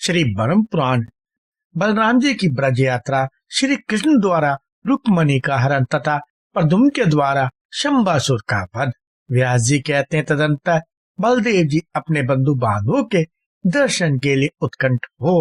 श्री ब्रह्म पुराण। बलराम जी की ब्रज यात्रा, श्री कृष्ण द्वारा रुक्मणी का हरण तथा प्रद्युम्न के द्वारा शंबासुर का वध। व्यास जी कहते हैं, तदंतर बलदेव जी अपने बंधु बांधवों के दर्शन के लिए उत्कंठ हो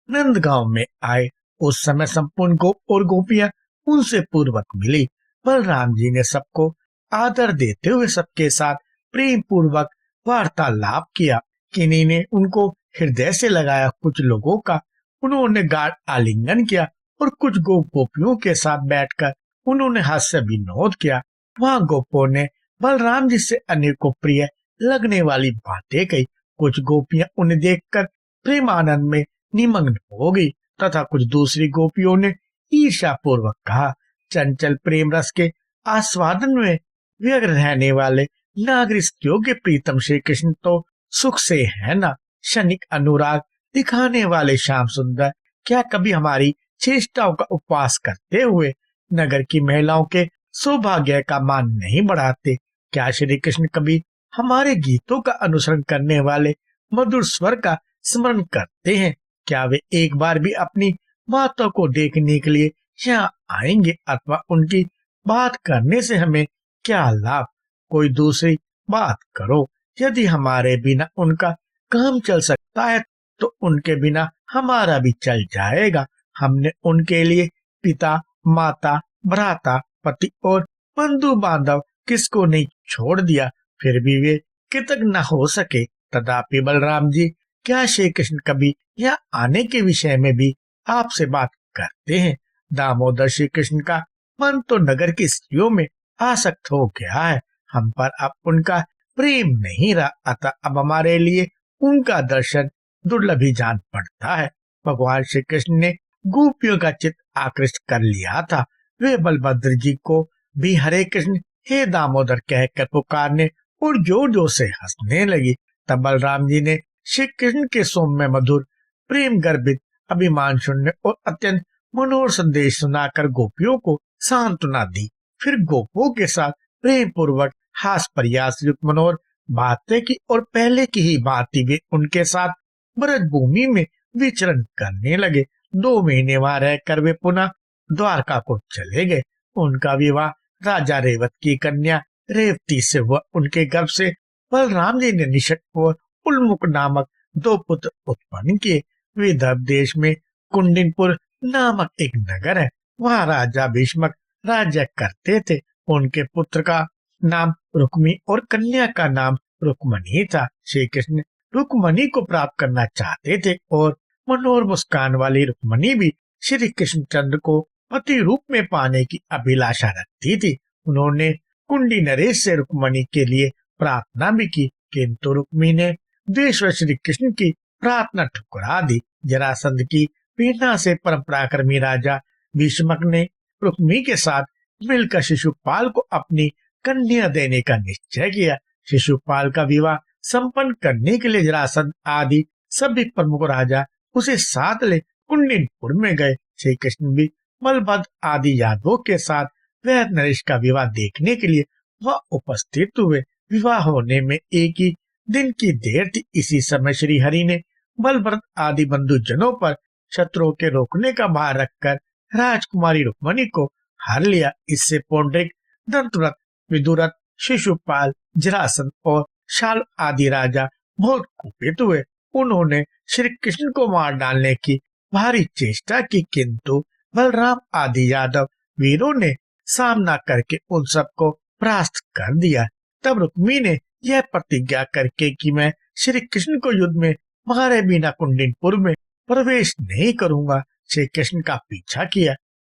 नंदगांव में आए। उस समय संपूर्ण गोप और गोपियां उनसे पूर्वक मिली। बलराम जी ने सबको आदर देते हुए सबके साथ प्रेम पूर्वक वार्तालाप किया। किन्हीं ने उनको हृदय से लगाया, कुछ लोगों का उन्होंने गाढ़ आलिंगन किया और कुछ गोपियों के साथ बैठकर उन्होंने हास्य विनोद किया। वहाँ गोपों ने बलराम जी से अनेकों प्रिय लगने वाली बातें कही। कुछ गोपियां उन्हें देखकर प्रेमानंद में निमग्न हो गई तथा कुछ दूसरी गोपियों ने ईर्ष्या पूर्वक कहा, चंचल प्रेम रस के आस्वादन में व्यग्र रहने वाले नागरिकों के प्रीतम श्री कृष्ण तो सुख से है ना। क्षणिक अनुराग दिखाने वाले श्याम सुंदर क्या कभी हमारी चेष्टाओं का उपवास करते हुए नगर की महिलाओं के सौभाग्य का मान नहीं बढ़ाते? क्या श्री कृष्ण कभी हमारे गीतों का अनुसरण करने वाले मधुर स्वर का स्मरण करते हैं? क्या वे एक बार भी अपनी बातों को देखने के लिए यहाँ आएंगे अथवा उनकी बात करने से हमें क्या लाभ? कोई दूसरी बात करो। यदि हमारे बिना उनका काम चल सकता है तो उनके बिना हमारा भी चल जाएगा। हमने उनके लिए पिता, माता, भ्राता, पति और बंधु बांधव किसको नहीं छोड़ दिया, फिर भी वे कृतज्ञ न हो सके। तथापि बलराम जी, क्या श्री कृष्ण कभी यहाँ आने के विषय में भी आपसे बात करते हैं? दामोदर श्री कृष्ण का मन तो नगर की स्त्रियों में आसक्त हो गया है। हम पर अब उनका प्रेम नहीं रहा, अतः अब हमारे लिए उनका दर्शन दुर्लभ ही जान पड़ता है। भगवान श्री कृष्ण ने गोपियों का चित्त आकृष्ट कर लिया था। वे बलभद्र जी को भी हरे कृष्ण, हे दामोदर कहकर पुकारने और जोर जोर से हंसने लगी। तब बलराम जी ने श्री कृष्ण के सौम्य मधुर प्रेम गर्भित अभिमान शून्य और अत्यंत मनोहर संदेश सुनाकर गोपियों को सांत्वना दी। फिर गोपों के साथ प्रेम पूर्वक हास प्रयास युक्त मनोहर बातें की और पहले की ही भांति वे उनके साथ ब्रज भूमि में विचरण करने लगे। 2 महीने वहां रहकर वे पुनः द्वारका को चले गए। उनका विवाह राजा रेवत की कन्या रेवती से हुआ। उनके गर्भ से बलराम जी ने निषद और उल्मुख नामक 2 पुत्र उत्पन्न किए। विदर्भ देश में कुंडिनपुर नामक एक नगर है, वहाँ राजा भीष्मक राज्य करते थे। उनके पुत्र का नाम रुक्मी और कन्या का नाम रुक्मणी था। श्री कृष्ण रुक्मणी को प्राप्त करना चाहते थे और मनोहर मुस्कान वाली रुक्मणी भी श्री कृष्णचंद्र को पति रूप में पाने की अभिलाषा रखती थी। उन्होंने कुंडी नरेश से रुक्मणी के लिए प्रार्थना भी की, किंतु रुक्मी ने द्वेषवश श्री कृष्ण की प्रार्थना ठुकरा दी। जरासंध की प्रेरणा से परम पराक्रमी राजा भीष्मक ने रुक्मी के साथ मिलकर शिशुपाल को अपनी कन्या देने का निश्चय किया। शिशुपाल का विवाह संपन्न करने के लिए जरासंध आदि सभी प्रमुख राजा उसे साथ ले कुंडिनपुर में गए। श्री कृष्ण भी बलभद्र आदि यादवों के साथ वह नरेश का विवाह देखने के लिए वह उपस्थित हुए। विवाह होने में एक ही दिन की देर थी। इसी समय श्री हरि ने बलभद्र आदि बंधुजनों पर शत्रुओं के रोकने का भार रखकर राजकुमारी रुक्मणी को हर लिया। इससे पौंड्रिक, दंतव्रत, विदुरथ, शिशुपाल, जरासंध और शाल आदि राजा बहुत कुपित हुए। उन्होंने श्री कृष्ण को मार डालने की भारी चेष्टा की, किंतु बलराम आदि यादव वीरों ने सामना करके उन सबको परास्त कर दिया। तब रुक्मी ने यह प्रतिज्ञा करके कि मैं श्री कृष्ण को युद्ध में मारे बिना कुंडिनपुर में प्रवेश नहीं करूंगा, श्री कृष्ण का पीछा किया।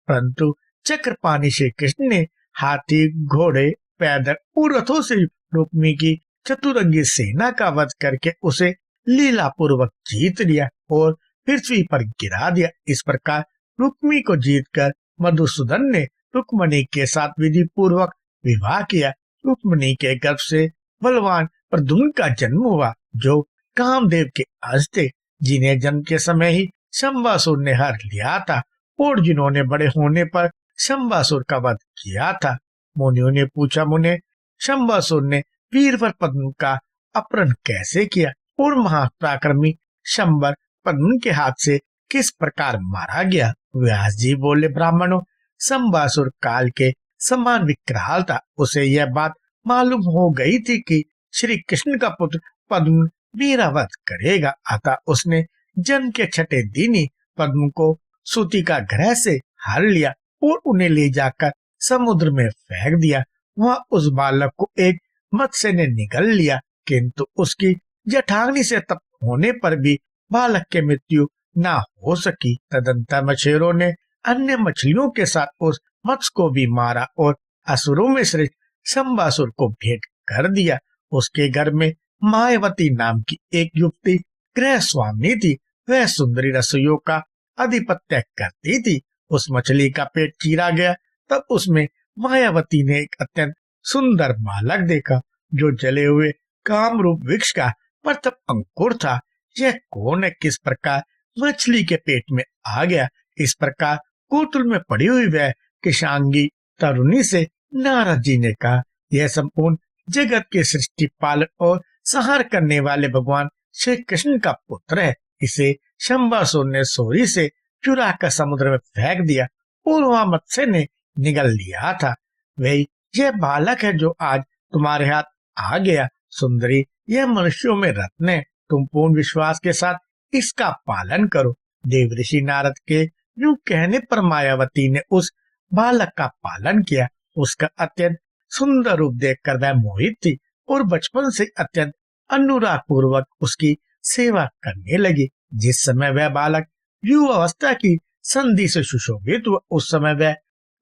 परंतु चक्रपाणी श्री कृष्ण ने हाथी, घोड़े, पैदल और रथों से रुक्मी की चतुरंगी सेना का वध करके उसे लीला पूर्वक जीत लिया और पृथ्वी पर गिरा दिया। इस प्रकार रुक्मी को जीतकर मधुसूदन ने रुक्मणी के साथ विधि पूर्वक विवाह किया। रुक्मणी के गर्भ से बलवान प्रद्युम्न का जन्म हुआ, जो कामदेव के अंश थे, जिन्हें जन्म के समय ही शंबासुर ने हर लिया था और जिन्होंने बड़े होने पर शंबासुर का वध किया था। मुनियों ने पूछा, मुने, शंबासुर ने वीरवर पद्म का अपहरण कैसे किया और महापराक्रमी शंबर पद्म के हाथ से किस प्रकार मारा गया। व्यास जी बोले, ब्राह्मणों, शंबासुर काल के समान विकराल था। उसे यह बात मालूम हो गई थी कि श्री कृष्ण का पुत्र पद्म मेरा वध करेगा। अतः उसने जन्म के छठे दिन ही पद्म को सूतिका ग्रह से हर लिया और उन्हें ले जाकर समुद्र में फेंक दिया। वह उस बालक को एक मत्स्य ने निगल लिया, किंतु उसकी जठाग्नि से तप होने पर भी बालक की मृत्यु न हो सकी। तदंतर मछेरों ने अन्य मछलियों के साथ उस मत्स्य को भी मारा और असुरों में श्रेष्ठ शंबासुर को भेंट कर दिया। उसके घर में मायावती नाम की एक युवती गृह स्वामी थी। वह सुंदरी रसोइयों का आधिपत्य करती थी। उस मछली का पेट चीरा गया, तब उसमें मायावती ने एक अत्यंत सुंदर बालक देखा जो जले हुए कामरूप वृक्ष का प्रथम अंकुर था। यह कौन है, किस प्रकार मछली के पेट में आ गया? इस प्रकार कौतूहल में पड़ी हुई वह किशांगी तरुणी से नारद जी ने कहा, यह संपूर्ण जगत के सृष्टि पालन और संहार करने वाले भगवान श्री कृष्ण का पुत्र है। इसे शंबासुर ने सोरी से चुरा कर समुद्र में फेंक दिया और वहां मत्स्य ने निगल लिया था। वही यह बालक है जो आज तुम्हारे हाथ आ गया। सुंदरी, यह मनुष्यों में रत्न है। तुम पूर्ण विश्वास के साथ इसका पालन करो। देवऋषि नारद के यूं कहने पर मायावती ने उस बालक का पालन किया। उसका अत्यंत सुंदर रूप देखकर वह मोहित थी और बचपन से अत्यंत अनुराग पूर्वक उसकी सेवा करने लगी। जिस समय वह बालक युवा अवस्था की संधि से सुशोभित हुआ, उस समय वह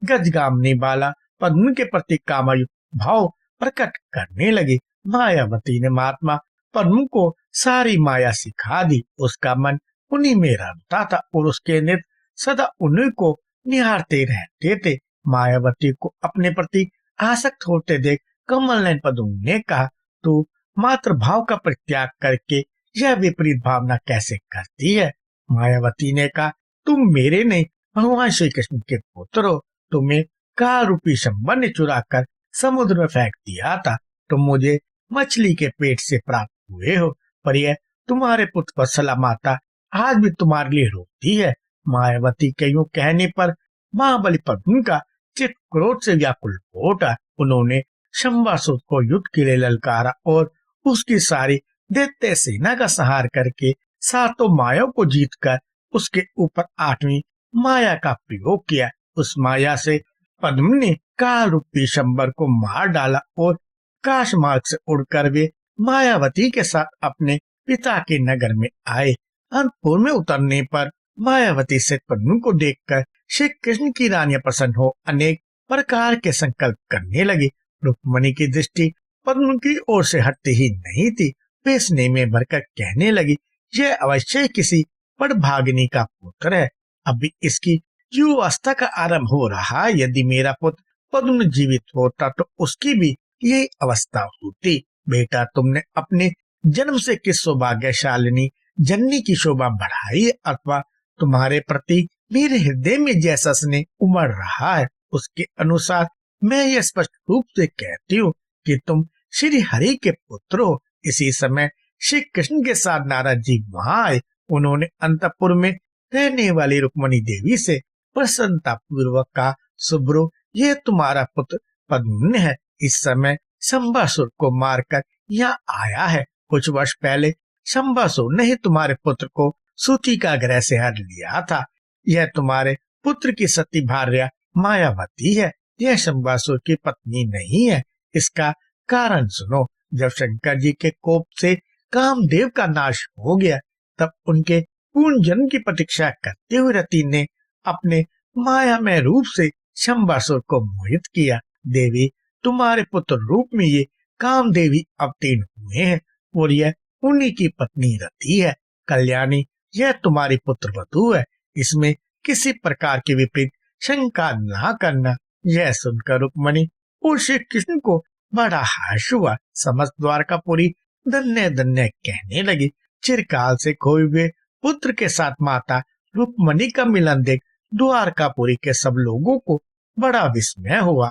गजगामिनी बाला पद्म के प्रति कामयुक्त भाव प्रकट करने लगी। मायावती ने महात्मा पद्म को सारी माया सिखा दी। उसका मन उन्हीं में रमता था और उसके नेत्र सदा उन्हीं को निहारते रहते थे। मायावती को अपने प्रति आसक्त होते देख कमल नयन पद्म ने कहा, तू मात्र भाव का परित्याग करके यह विपरीत भावना कैसे करती है? मायावती ने कहा, तुम मेरे नहीं भगवान श्री कृष्ण के पुत्र हो। तुम्हें काल रूपी शंबर ने चुरा कर समुद्र में फेंक दिया था। तुम मुझे मछली के पेट से प्राप्त हुए हो, पर यह तुम्हारे पुत्र वत्सला माता आज भी तुम्हारे लिए रोती है। मायावती के यूं कहने पर महाबली पद्म का चित्त क्रोध से व्याकुल हो उठा। उन्होंने शंबासुर को युद्ध के लिए ललकारा और उसकी सारी दैत्य सेना का संहार करके सातों मायाओं को जीतकर उसके ऊपर आठवीं माया का प्रयोग किया। उस माया से पद्म ने काल रूपी शंबर को मार डाला और काश मार्ग से उड़कर वे मायावती के साथ अपने पिता के नगर में आए। अंतपुर में उतरने पर मायावती से पद्म को देखकर श्री कृष्ण की रानियां प्रसन्न हो अनेक प्रकार के संकल्प करने लगी। रुक्मणी की दृष्टि पद्म की ओर से हटती ही नहीं थी। वे स्नेह में भरकर कहने लगी, यह अवश्य किसी बड़भागिनी का पुत्र है। अभी इसकी युवावस्था का आरंभ हो रहा। यदि मेरा पुत्र पद्म जीवित होता तो उसकी भी यही अवस्था होती। बेटा, तुमने अपने जन्म से किस सौभाग्यशालिनी जननी की शोभा बढ़ाई, अथवा तुम्हारे प्रति मेरे हृदय में जैसा स्नेह उमड़ रहा है, उसके अनुसार मैं यह स्पष्ट रूप से कहती हूँ कि तुम श्री हरि के पुत्र हो। इसी समय श्री कृष्ण के साथ नारद जी वहां आए। उन्होंने अंतपुर में रहने वाली रुक्मणी देवी से प्रसन्नता पूर्वक कहा, सुब्रो, यह तुम्हारा पुत्र पद्म है। इस समय शंबासुर को मारकर यहाँ आया है। कुछ वर्ष पहले शंबासुर ने ही तुम्हारे पुत्र को सूतिका ग्रह से हर लिया था। यह तुम्हारे पुत्र की सती भार्या मायावती है। यह शंबासुर की पत्नी नहीं है। इसका कारण सुनो। जब शंकर जी के कोप से कामदेव का नाश हो गया, तब उनके पूर्ण जन्म की प्रतीक्षा करते हुए रति ने अपने मायामय रूप से शंबासुर को मोहित किया। देवी, तुम्हारे पुत्र रूप में ये कामदेवी अवतीर्ण हुए हैं और यह उन्हीं की पत्नी रति है। कल्याणी, यह तुम्हारी पुत्र वधू है। इसमें किसी प्रकार की विपरीत शंका न करना। यह सुनकर रुक्मणी और श्री कृष्ण को बड़ा हर्ष हुआ। समस्त द्वारकापुरी धन्य धन्य कहने लगी। चिरकाल से खोए हुए पुत्र के साथ माता रुक्मणी का मिलन देख द्वारकापुरी के सब लोगों को बड़ा विस्मय हुआ।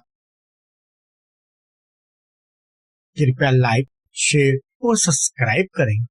कृपया लाइक, शेयर और सब्सक्राइब करें।